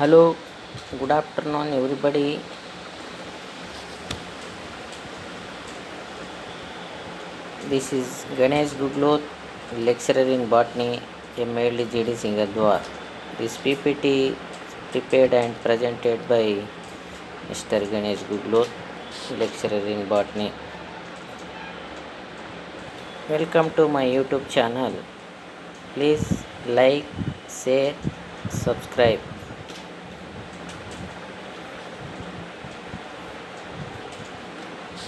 Hello, good afternoon, everybody. This is Ganesh Gugloth, lecturer in botany, MLD GD Singadwar. This PPT is prepared and presented by Mr. Ganesh Gugloth, lecturer in botany. Welcome to my YouTube channel. Please like, share, subscribe.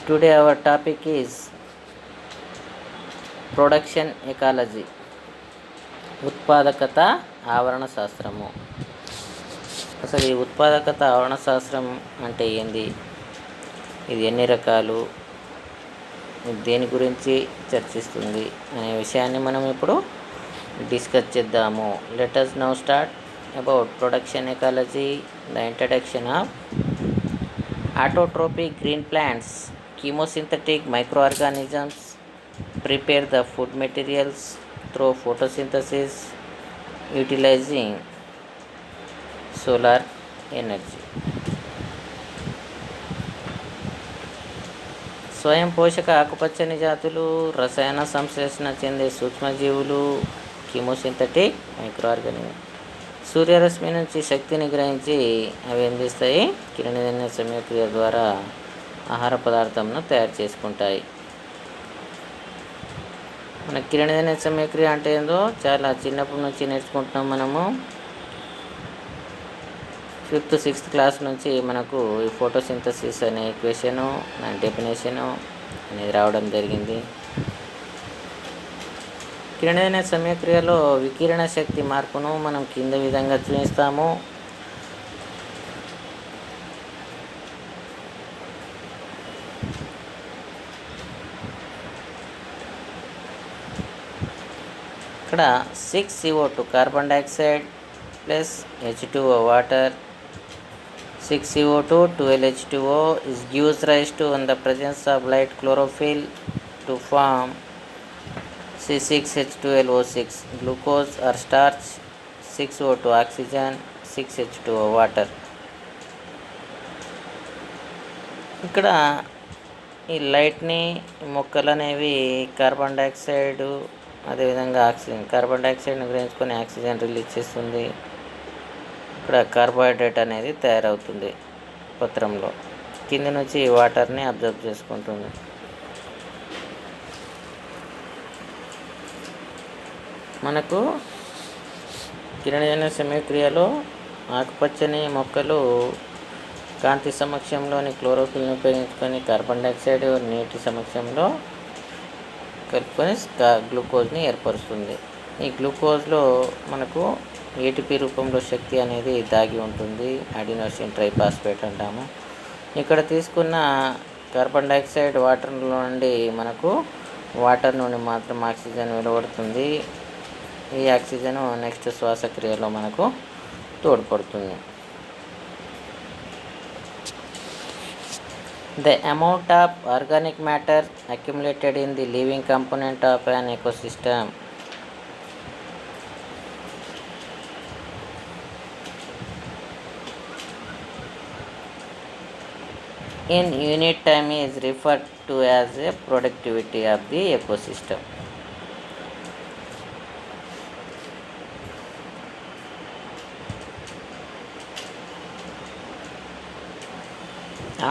Today our topic is production ecology, ఉత్పాదకత ఆవరణ శాస్త్రము. అసలు ఈ ఉత్పాదకత ఆవరణ శాస్త్రం అంటే ఏంది, ఇది ఎన్ని రకాలు, దేని గురించి చర్చిస్తుంది అనే విషయాన్ని మనం ఇప్పుడు డిస్కస్ చేద్దాము. Let us now start about production ecology. The introduction of autotrophic green plants, chemosynthetic microorganisms prepare the food materials through photosynthesis utilizing solar energy. స్వయం పోషక ఆకుపచ్చని జాతులు, రసాయన సంశ్లేషణ చెందే సూక్ష్మజీవులు, కీమోసింథటిక్ మైక్రోఆర్గానిజం సూర్యరశ్మి నుంచి శక్తిని గ్రహించి అవి అందిస్తాయి. కిరణజన్య సమయక్రియ ద్వారా ఆహార పదార్థంను తయారు చేసుకుంటాయి. మన కిరణజన్య సమయక్రియ అంటే ఏందో చాలా చిన్నప్పటి నుంచి నేర్చుకుంటున్నాం మనము. 5th 6th క్లాస్ నుంచి మనకు ఈ ఫోటోసింథసిస్ అనే ఈక్వేషను, దాని డెఫినేషను అనేది రావడం జరిగింది. కిరణజన్య సమయక్రియలో వికిరణ శక్తి మార్పును మనం కింద విధంగా చూపిస్తాము. ఇక్కడ 6CO2 carbon dioxide plus H2O water, 6CO2 12H2O is gives rise to on the presence of light chlorophyll to form C6H12O6 glucose or starch, 6O2 oxygen, 6H2O water. ఇక్కడ ఈ లైట్ని మొక్కలు అనేవి కార్బన్ డైఆక్సైడ్ అదేవిధంగా ఆక్సిజన్, కార్బన్ డైఆక్సైడ్ని గ్రహించుకొని ఆక్సిజన్ రిలీజ్ చేస్తుంది. ఇక్కడ carbohydrate అనేది తయారవుతుంది పత్రంలో, కింద నుంచి వాటర్ని అబ్జర్వ్ చేసుకుంటుంది. మనకు కిరణజన్య సమయక్రియలో ఆకుపచ్చని మొక్కలు కాంతి సమక్షంలోని క్లోరోఫిల్ని ఉపయోగించుకొని కార్బన్ డైఆక్సైడ్ నీటి సమక్షంలో కలుపుకొని గ్లూకోజ్ని ఏర్పరుస్తుంది. ఈ గ్లూకోజ్లో మనకు ఏటీపీ రూపంలో శక్తి అనేది దాగి ఉంటుంది, అడినోసిన్ ట్రైఫాస్ఫేట్ అంటాము. ఇక్కడ తీసుకున్న కార్బన్ డైఆక్సైడ్ వాటర్ నుండి మనకు వాటర్ నుండి మాత్రం ఆక్సిజన్ వెలువడుతుంది. ఈ ఆక్సిజన్ నెక్స్ట్ శ్వాసక్రియలో మనకు తోడ్పడుతుంది. The amount of organic matter accumulated in the living component of an ecosystem. In unit time is referred to as a productivity of the ecosystem.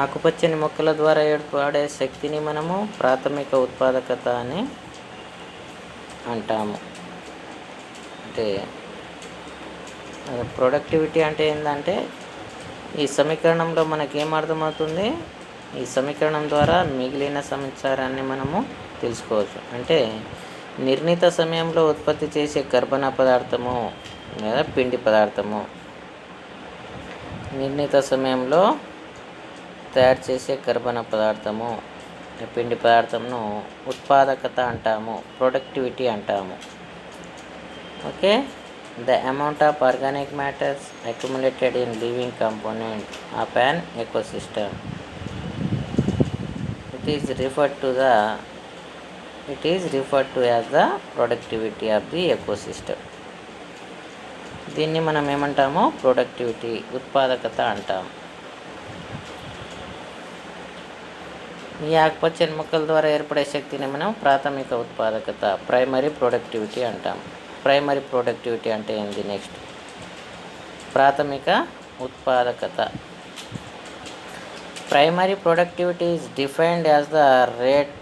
ఆకుపచ్చని మొక్కల ద్వారా ఏర్పడే శక్తిని మనము ప్రాథమిక ఉత్పాదకత అని అంటాము. అంటే ప్రొడక్టివిటీ అంటే ఏంటంటే ఈ సమీకరణంలో మనకి ఏం అర్థమవుతుంది, ఈ సమీకరణం ద్వారా మిగిలిన సమాచారాన్ని మనము తెలుసుకోవచ్చు. అంటే నిర్ణీత సమయంలో ఉత్పత్తి చేసే కర్బన పదార్థము లేదా పిండి పదార్థము, నిర్ణీత సమయంలో తయారు చేసే కర్బన పదార్థము, పిండి పదార్థంను ఉత్పాదకత అంటాము, ప్రొడక్టివిటీ అంటాము. Okay, the amount of organic matters accumulated in living component of an ecosystem. It is referred to as the productivity of the ecosystem. దీన్ని మనం ఏమంటాము? ప్రొడక్టివిటీ, ఉత్పాదకత అంటాం. ఈ ఆకుపచ్చని మొక్కల ద్వారా ఏర్పడే శక్తిని మనం ప్రాథమిక ఉత్పాదకత, ప్రైమరీ ప్రొడక్టివిటీ అంటాం. ప్రైమరీ ప్రొడక్టివిటీ అంటే ఏంది? నెక్స్ట్ ప్రాథమిక ఉత్పాదకత. Primary productivity is defined as the rate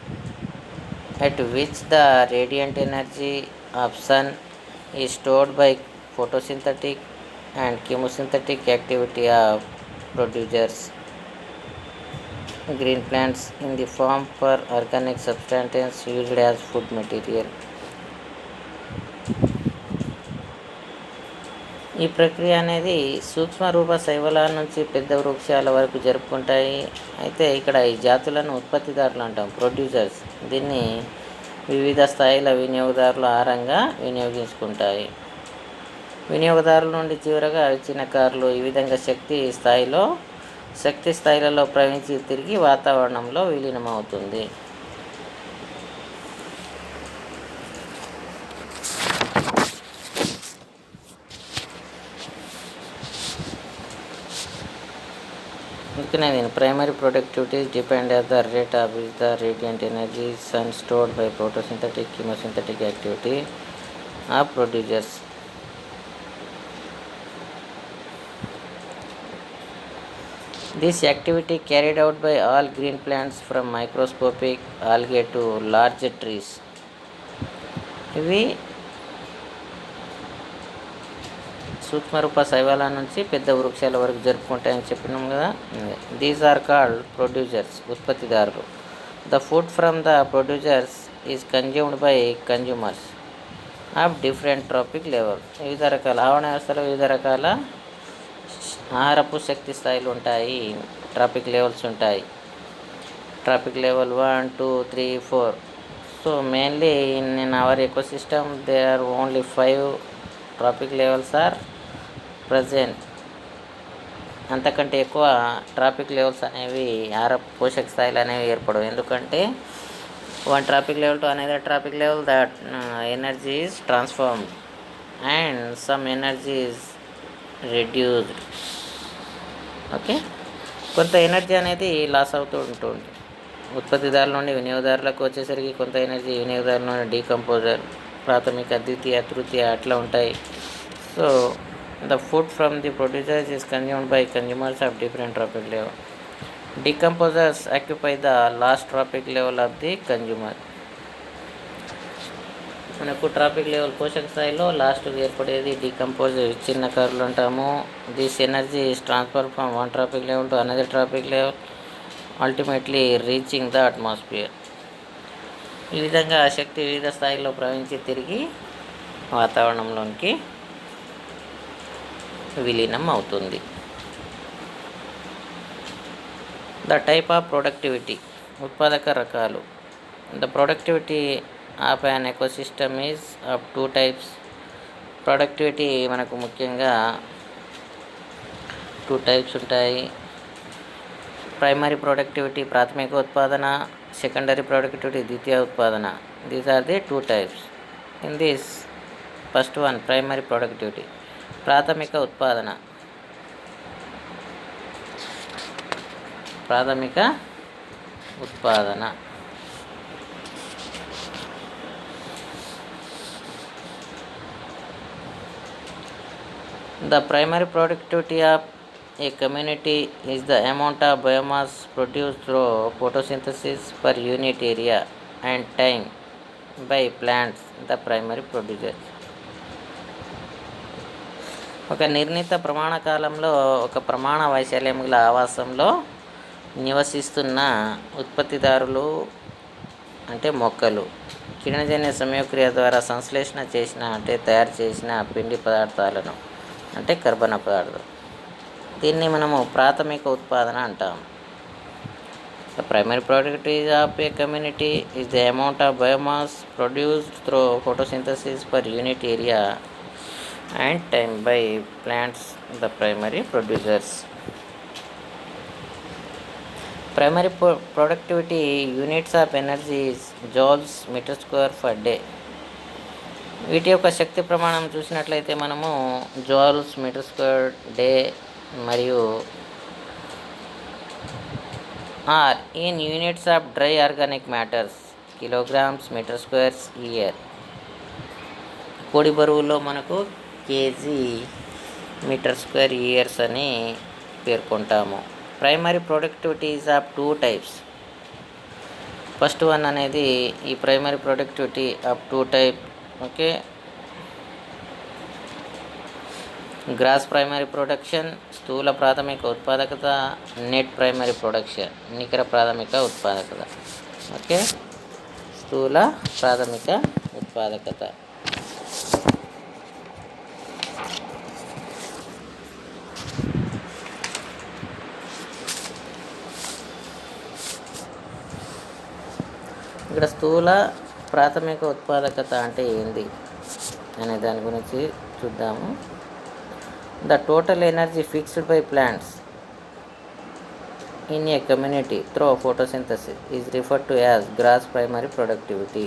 at which the radiant energy of sun is stored by photosynthetic and chemosynthetic activity of producers green plants in the form for organic substances used as food material. ఈ ప్రక్రియ అనేది సూక్ష్మ రూప శైవలాల నుంచి పెద్ద వృక్షాల వరకు జరుపుకుంటాయి. అయితే ఇక్కడ ఈ జాతులను ఉత్పత్తిదారులు అంటాం, ప్రొడ్యూసర్స్. దీన్ని వివిధ స్థాయిల వినియోగదారులు ఆహారంగా వినియోగించుకుంటాయి. వినియోగదారుల నుండి చివరగా చిన్నకారులు ఈ విధంగా శక్తి స్థాయిలలో ప్రవహించి తిరిగి వాతావరణంలో విలీనమవుతుంది. అందుకనే నేను primary productivity depend at the rate of which the radiant energy sun stored by photosynthetic chemosynthetic activity of producers. This activity carried out by all green plants from microscopic algae to large trees. ఇవి సూక్ష్మరూప శైవాల నుంచి పెద్ద వృక్షాల వరకు జరుపుకుంటాయని చెప్పినాం కదా. These are called producers, ఉత్పత్తిదారులు. The food from the producers is consumed by consumers of different trophic level. వివిధ రకాల ఆవరణ వ్యవస్థలో వివిధ రకాల ఆహారపు శక్తి స్థాయిలు ఉంటాయి, ట్రాపిక్ లెవెల్స్ ఉంటాయి. Trophic level 1, 2, 3, 4. So mainly in our ecosystem they are only 5 trophic levels are present. అంతకంటే ఎక్కువ ట్రాపిక్ లెవెల్స్ అనేవి పోషక స్థాయిలు అనేవి ఏర్పడవు. ఎందుకంటే 1 trophic level to another trophic level that energy is transformed and some energy is reduced. Okay, కొంత energy అనేది లాస్ అవుతూ ఉంటుంది. ఉత్పత్తిదారుల నుండి వినియోగదారులకు వచ్చేసరికి కొంత ఎనర్జీ వినియోగదారుల నుండి డీకంపోజర్, ప్రాథమిక, ద్వితీయ, తృతీయ అట్లా ఉంటాయి. So the food from the producers is consumed by consumers of different tropic level. Decomposers occupy the last tropic level of the consumer. మనకు ట్రాపిక్ లెవెల్ పోషక స్థాయిలో లాస్ట్ ఏర్పడేది డీకంపోజ్, చిన్న కర్రలు అంటాము. This energy is transfer from 1 trophic level to another trophic level, ultimately reaching the atmosphere. ఈ విధంగా ఆ శక్తి వివిధ స్థాయిలో ప్రవహించి తిరిగి వాతావరణంలోనికి విలీనం అవుతుంది. ద టైప్ ఆఫ్ ప్రొడక్టివిటీ, ఉత్పాదక రకాలు. The productivity of an ecosystem is of 2 types. Productivity మనకు ముఖ్యంగా 2 టైప్స్ ఉంటాయి. ప్రైమరీ ప్రొడక్టివిటీ ప్రాథమిక ఉత్పాదన, సెకండరీ ప్రొడక్టివిటీ ద్వితీయ ఉత్పాదన. These are the 2 types. In this first one, primary productivity, ప్రాథమిక ఉత్పాదన. The primary productivity of a community is the amount of biomass produced through photosynthesis per unit area and time by plants, the primary producer. ఒక నిర్ణీత ప్రమాణ కాలంలో ఒక ప్రమాణ వైశాల్యం గల ఆవాసంలో నివసిస్తున్న ఉత్పత్తిదారులు అంటే మొక్కలు కిరణజన్య సంయోగక్రియ ద్వారా సంశ్లేషణ చేసిన అంటే తయారు చేసిన పిండి పదార్థాలను అంటే కర్బన పదార్థం, దీన్ని మనము ప్రాథమిక ఉత్పాదన అంటాం. The primary productivity of a community is the amount of biomass produced through photosynthesis per unit area and time by plants, the primary producers. Primary productivity units of energy is joules meter square per day. వీటి యొక్క శక్తి ప్రమాణం చూసినట్లయితే మనము joules metre square day మరియు or in units of dry organic matters kilograms metre squares year. పొడి బరువులో మనకు KG metre square years అని పేర్కొంటాము. Primary productivities of two types. First one అనేది ఈ primary productivity of two type. Okay, gross primary production స్థూల ప్రాథమిక ఉత్పాదకత, నెట్ ప్రైమరీ ప్రొడక్షన్ నికర ప్రాథమిక ఉత్పాదకత. ఓకే, స్థూల ప్రాథమిక ఉత్పాదకత. ఇక్కడ స్థూల ప్రాథమిక ఉత్పాదకత అంటే ఏంది అనే దాని గురించి చూద్దాము. The total energy fixed by plants in a community through photosynthesis is referred to as gross primary productivity.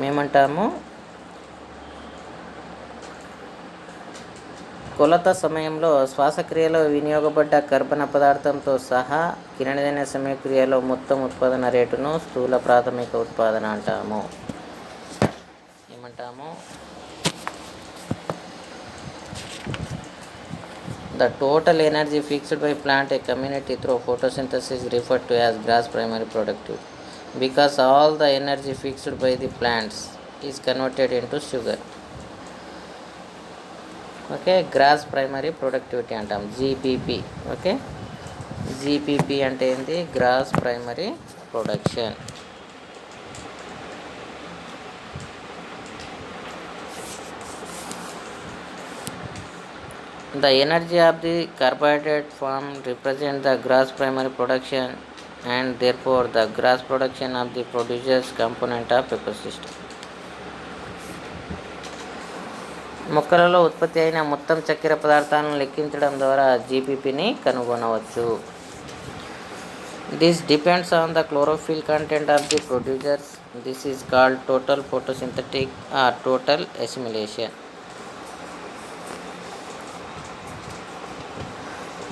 మేమంటాము కొలత సమయంలో శ్వాసక్రియలో వినియోగపడ్డ కర్బన పదార్థంతో సహా కిరణజన్య సమయక్రియలో మొత్తం ఉత్పాదన రేటును స్థూల ప్రాథమిక ఉత్పాదన అంటాము. ఏమంటాము? The total energy fixed by plant a community through photosynthesis referred to as gross primary productivity because all the energy fixed by the plants is converted into sugar. Okay, gross primary productivity అంటాం, GPP. Okay, GPP అంటే ఏంటి? Gross primary production. The energy of the carbohydrate form represent the gross primary production and therefore the gross production of the producer's component of ecosystem. మొక్కలలో ఉత్పత్తి అయిన మొత్తం చక్కెర పదార్థాలను లెక్కించడం ద్వారా జీపీపీని కనుగొనవచ్చు. This depends on the chlorophyll content of the producers. This is called total photosynthetic or total assimilation.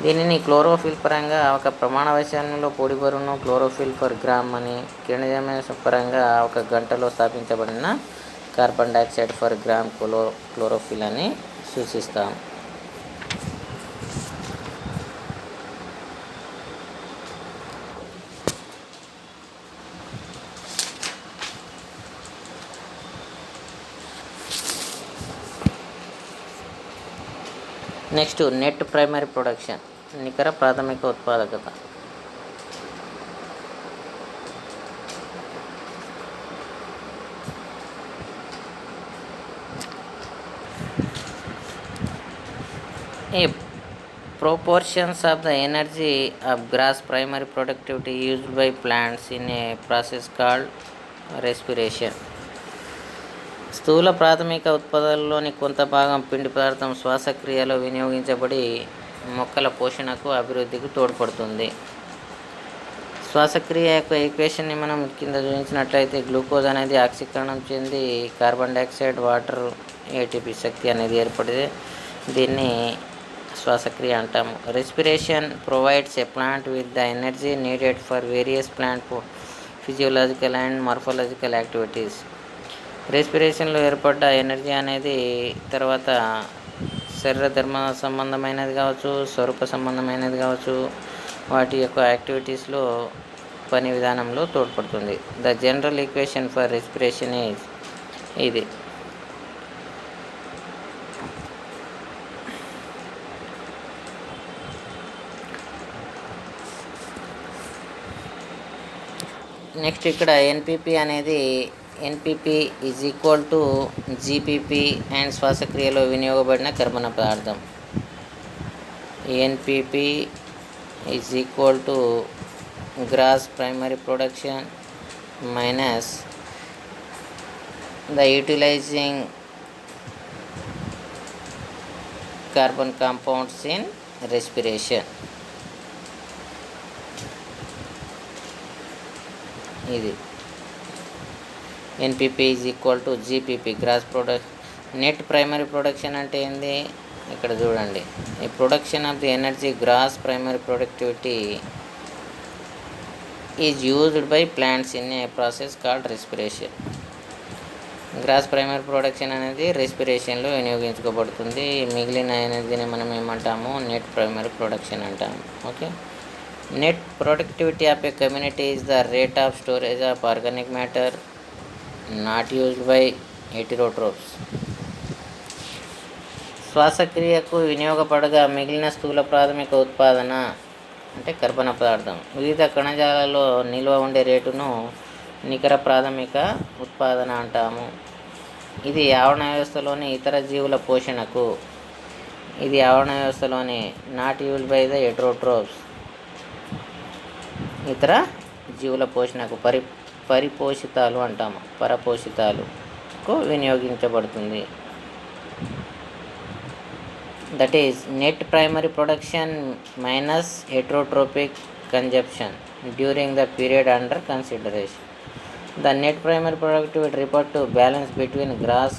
దీనిని క్లోరోఫిల్ పరంగా ఒక ప్రమాణ వైశాల్యంలో పొడి బరువును క్లోరోఫిల్ పర్ గ్రామ్ అని, కిరణజన్య పరంగా ఒక గంటలో స్థాపించబడిన carbon dioxide per gram chlorophyll అని సూచిస్తాం. నెక్స్ట్ నెట్ ప్రైమరీ ప్రొడక్షన్, నికర ప్రాథమిక ఉత్పాదకత. A proportions of the energy of gross primary productivity used by plants in a process called respiration. స్థూల ప్రాథమిక ఉత్పత్తులలోని కొంత భాగం పిండి పదార్థం శ్వాసక్రియలో వినియోగించబడి మొక్కల పోషణకు అభివృద్ధికి తోడ్పడుతుంది. శ్వాసక్రియ యొక్క ఈక్వేషన్ని మనం కింద చూపించినట్లయితే గ్లూకోజ్ అనేది ఆక్సీకరణం చెంది కార్బన్ డైఆక్సైడ్, వాటర్, ఏటీపీ శక్తి అనేది ఏర్పడితే దీన్ని శ్వాసక్రియ అంటాము. Respiration provides a plant with the energy needed for various plant physiological and morphological activities. రెస్పిరేషన్లో ఏర్పడ్డ ఎనర్జీ అనేది తర్వాత శరీర ధర్మ సంబంధమైనది కావచ్చు, స్వరూప సంబంధమైనది కావచ్చు, వాటి యొక్క యాక్టివిటీస్లో పని విధానంలో తోడ్పడుతుంది. The general equation for respiration is ఇది. నెక్స్ట్ ఇక్కడ ఎన్పిపి అనేది NPP is equal to GPP and శ్వాసక్రియలో వినియోగబడిన కర్బన పదార్థం. NPP is equal to gross primary production minus the utilizing carbon compounds in respiration. ఇది NPP is equal to GPP, gross product. Net primary production అంటే ఏంది, ఇక్కడ చూడండి. ఈ production of the energy gross primary productivity is used by plants in a process called respiration. Gross primary production అనేది రెస్పిరేషన్లో వినియోగించుకోబడుతుంది. మిగిలిన ఎనర్జీని మనం ఏమంటాము, నెట్ ప్రైమరీ ప్రొడక్షన్ అంటాము. Okay. Net productivity of a community is the rate of storage of organic matter not used by heterotrophs. శ్వాసక్రియకు వినియోగపడగా మిగిలిన స్థూల ప్రాథమిక ఉత్పాదన అంటే కర్బన పదార్థం వివిధ కణజాలాలలో నిల్వ ఉండే రేటును నికర ప్రాథమిక ఉత్పాదన అంటాము. ఇది ఆవరణ వ్యవస్థలోని ఇతర జీవుల పోషణకు, ఇది ఆవరణ వ్యవస్థలోని not used by the heterotrophs, ఇతర జీవుల పోషణకు పరిపోషితాలు అంటాము, పరపోషితాలకు వినియోగించబడుతుంది. That is net primary production minus heterotrophic consumption during the period under consideration. The net primary productivity refer to balance between gross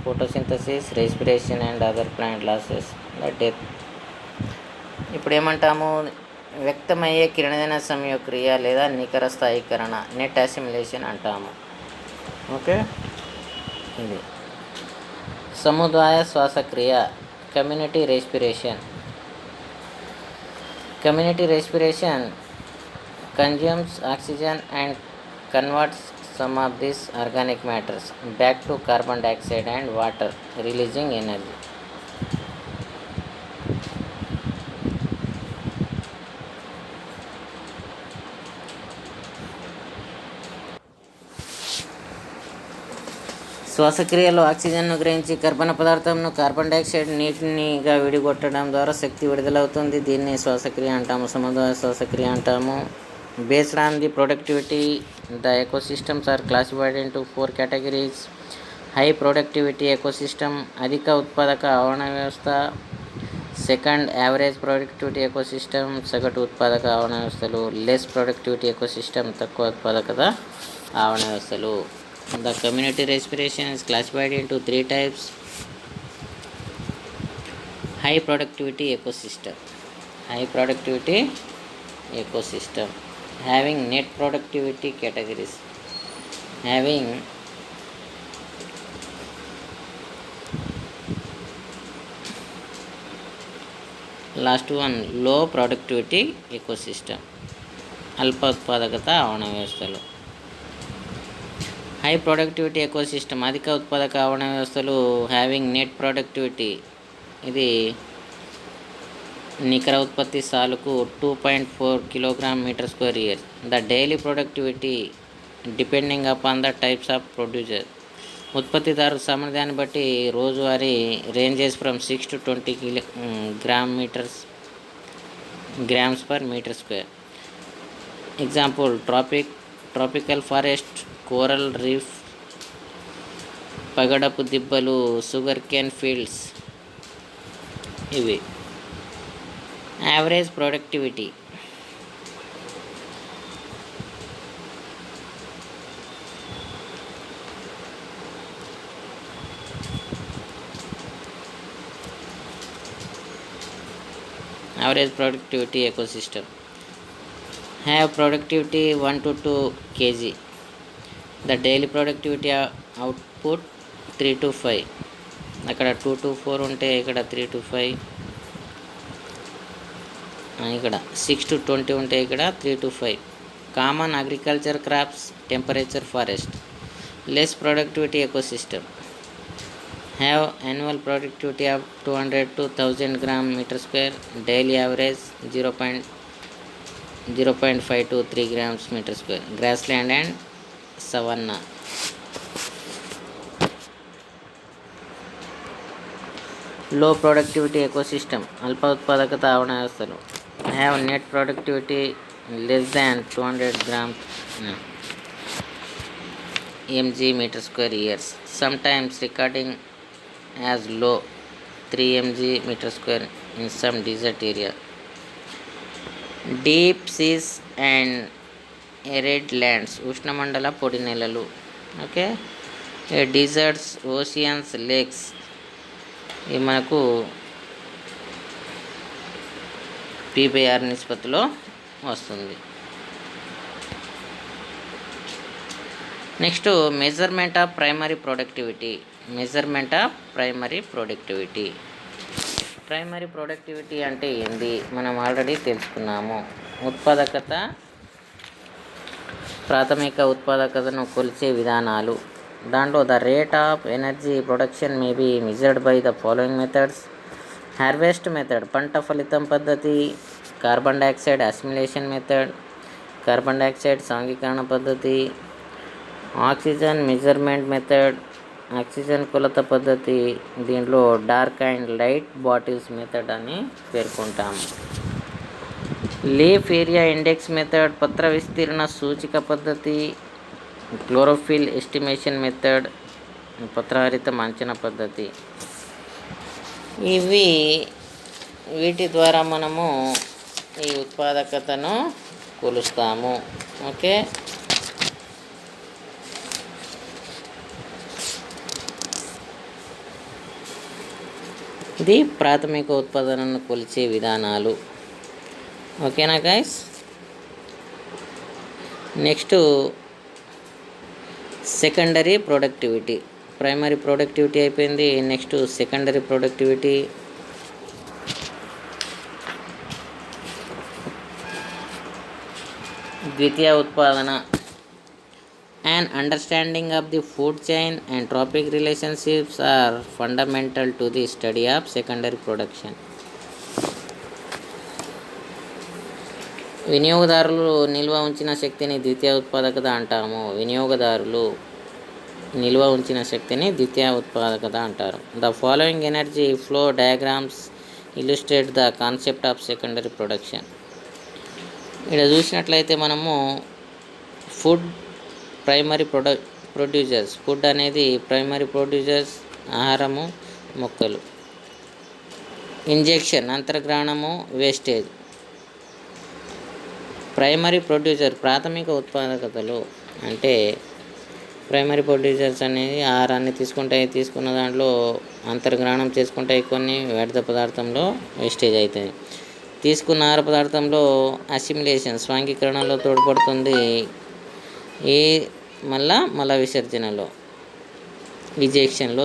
photosynthesis, respiration and other plant losses, the death. ఇప్పుడు ఏమంటాము, వ్యక్తమయ్యే కిరణజన సంయోక్రియ లేదా నికర స్థాయీకరణ నెట్ అసిమిలేషన్ అంటాము. Okay. ఇది సముదాయ శ్వాసక్రియ community respiration. Community respiration consumes oxygen and converts some of these organic matters back to carbon dioxide and water, releasing energy. శ్వాసక్రియలో ఆక్సిజన్ను గ్రహించి కర్బన పదార్థంను కార్బన్ డైఆక్సైడ్ నీటినిగా విడిగొట్టడం ద్వారా శక్తి విడుదలవుతుంది. దీన్ని శ్వాసక్రియ అంటాము, సముదాయ శ్వాసక్రియ అంటాము. Based on the productivity, the ecosystems are classified into 4 categories. High productivity ecosystem, అధిక ఉత్పాదక ఆవరణ వ్యవస్థ. సెకండ్, యావరేజ్ ప్రొడక్టివిటీ ఎకోసిస్టమ్, సగటు ఉత్పాదక ఆవరణ వ్యవస్థలు. లెస్ ప్రొడక్టివిటీ ఎకోసిస్టమ్, తక్కువ ఉత్పాదకత ఆవరణ వ్యవస్థలు. The community respiration is classified into 3 types. High productivity ecosystem. High productivity ecosystem having net productivity categories. Having last one, low productivity ecosystem, అల్ప ఉత్పాదకత ఆవరణ వ్యవస్థలు. హై ప్రొడక్టివిటీ ఎకోసిస్టమ్, అధిక ఉత్పాదక ఆవరణ వ్యవస్థలు. హ్యావింగ్ నెట్ ప్రొడక్టివిటీ, ఇది నికర ఉత్పత్తి సాలుకు 2.4 kg/m². The daily productivity depending upon the types of producer, ఉత్పత్తిదారు సామర్థ్యాన్ని బట్టి రోజువారీ ranges from 6 to 20 grams/m². Example, tropical forest, coral reef, పగడపు దిబ్బలు, షుగర్ కేన్ ఫీల్డ్స్. ఇవి average productivity. Average productivity ecosystem have productivity 1 to 2 kg. The daily productivity output 3 to 5. అక్కడ 2 to 4 ఉంటే ఇక్కడ 3 to 5, ఇక్కడ 6 to 20 ఉంటే ఇక్కడ 3 to 5. Common agriculture crops, temperature forest. Less productivity ecosystem have annual productivity of 200 to 1000 gram/m². Daily average 0.5 to 3 grams/m². Grassland and savanna. Low productivity ecosystem, అల్ప ఉత్పాదకత ఆవరణ వ్యవస్థలు. have net productivity less than 200 grams mg/m² years. Sometimes recording as low 3 mg/m² in some desert area. Deep seas and arid lands ఉష్ణమండల పొడి నేలలు. Okay, desserts, oceans, lakes ఇవి మనకు పీ/ఆర్ నిష్పత్తిలో వస్తుంది. Next measurement of primary productivity. Primary productivity అంటే ఏంది మనం ఆల్రెడీ తెలుసుకున్నాము. ఉత్పాదకత, ప్రాథమిక ఉత్పాదకతను కొలిచే విధానాలు. దాంట్లో the rate of energy production may be measured by the following methods. Harvest method, పంట ఫలితం పద్ధతి. Carbon dioxide assimilation method, carbon dioxide సాంఘికరణ పద్ధతి. ఆక్సిజన్ మెజర్మెంట్ మెథడ్, ఆక్సిజన్ కొలత పద్ధతి. దీంట్లో dark and light bottles method అని పేర్కొంటాము. లీఫ్ ఏరియా ఇండెక్స్ మెథడ్, పత్ర విస్తీర్ణ సూచిక పద్ధతి. క్లోరోఫిల్ ఎస్టిమేషన్ మెథడ్, పత్రహరితం అంచనా పద్ధతి. వీటి ద్వారా మనము ఈ ఉత్పాదకతను కొలుస్తాము. ఓకే, ఇది ప్రాథమిక ఉత్పాదనను కొలిచే విధానాలు. ఓకేనా guys? Next secondary productivity. Primary productivity అయిపోయింది. Next secondary productivity. ద్వితీయ ఉత్పాదన. An understanding of the food chain and trophic relationships are fundamental to the study of secondary production. వినియోగదారులు నిల్వ ఉంచిన శక్తిని ద్వితీయ ఉత్పాదకత అంటాము. The following energy flow diagrams illustrate the concept of secondary production. ఇక్కడ చూసినట్లయితే మనము ఫుడ్ ప్రొడ్యూసర్స్, ఫుడ్ అనేది ప్రైమరీ ప్రొడ్యూసర్స్, ఆహారము, మొక్కలు. ఇంజెక్షన్, అంతర్గ్రహణము, వేస్టేజ్. ప్రైమరీ ప్రొడ్యూసర్ ప్రాథమిక ఉత్పాదకతలు అంటే ప్రైమరీ ప్రొడ్యూసర్స్ అనేది ఆహారాన్ని తీసుకున్న దాంట్లో అంతర్గ్రహణం చేసుకుంటాయి, కొన్ని వ్యర్థ పదార్థంలో వేస్టేజ్ అవుతుంది. తీసుకున్న ఆహార పదార్థంలో అసిమిలేషన్ స్వాంగీకరణలో తోడ్పడుతుంది. మల విసర్జనలో ఇజెక్షన్లో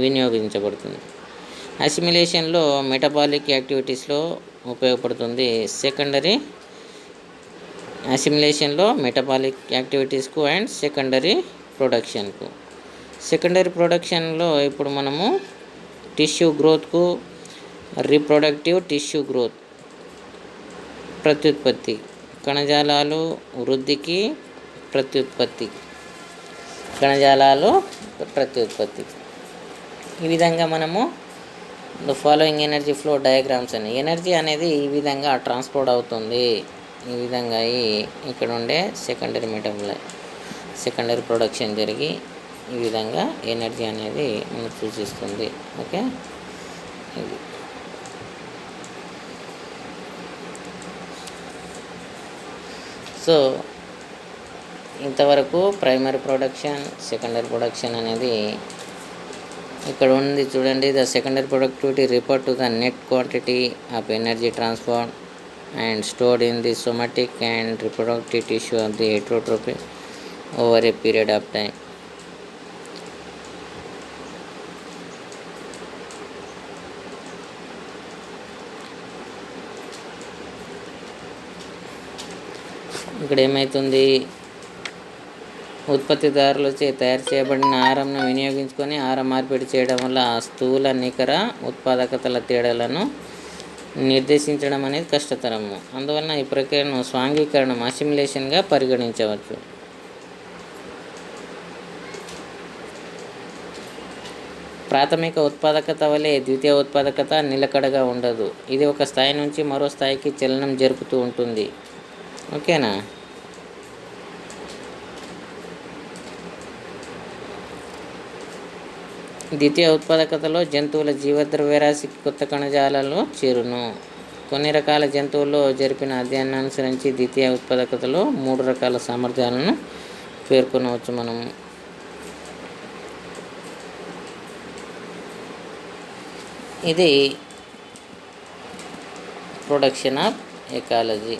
వినియోగించబడుతుంది. అసిమిలేషన్లో మెటబాలిక్ యాక్టివిటీస్లో ఉపయోగపడుతుంది. అసిమిలేషన్లో మెటబాలిక్ యాక్టివిటీస్కు అండ్ సెకండరీ ప్రొడక్షన్కు. సెకండరీ ప్రొడక్షన్లో ఇప్పుడు మనము టిష్యూ గ్రోత్కు, రీప్రొడక్టివ్ టిష్యూ గ్రోత్, ప్రత్యుత్పత్తి, కణజాలాలు వృద్ధికి ప్రత్యుత్పత్తి. ఈ విధంగా మనము the following energy flow diagrams అని. ఎనర్జీ అనేది ఈ విధంగా ట్రాన్స్పోర్ట్ అవుతుంది. ఈ విధంగా ఇక్కడ ఉండే సెకండరీ ప్రొడక్షన్ జరిగి ఈ విధంగా ఎనర్జీ అనేది మనకు సూచిస్తుంది. ఓకే, ఇది సో ఇంతవరకు ప్రైమరీ ప్రొడక్షన్, సెకండరీ ప్రొడక్షన్ అనేది ఇక్కడ ఉంది చూడండి. The secondary productivity refer to the net quantity of energy transferred and stored in the somatic and reproductive tissue of the heterotrophy over a period of time. ఇక్కడ ఏమవుతుంది, ఉత్పత్తిదారులచే తయారు చేయబడిన ఆహారంను వినియోగించుకొని ఆహార మార్పిడి చేయడం వల్ల స్థూల నికర ఉత్పాదకతల తేడాలను నిర్దేశించడం అనేది కష్టతరము. అందువలన ఈ ప్రక్రియను స్వాంగీకరణం అసిమిలేషన్గా పరిగణించవచ్చు. ప్రాథమిక ఉత్పాదకత వలె ద్వితీయ ఉత్పాదకత నిలకడగా ఉండదు. ఇది ఒక స్థాయి నుంచి మరో స్థాయికి చలనం జరుపుతూ ఉంటుంది. ఓకేనా? ద్వితీయ ఉత్పాదకతలో జంతువుల జీవద్రవ్యరాశికి కొత్త కణజాలాలు చేరును. కొన్ని రకాల జంతువుల్లో జరిపిన అధ్యయనాన్ని అనుసరించి ద్వితీయ ఉత్పాదకతలో 3 రకాల సామర్థ్యాలను పేర్కొనవచ్చు మనం. ఇది production of ecology.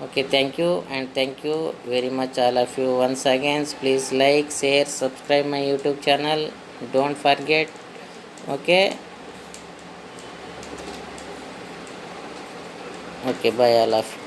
Okay, thank you and thank you very much all of you. Once again, please like, share, subscribe my YouTube channel. Don't forget. Okay, bye all of you.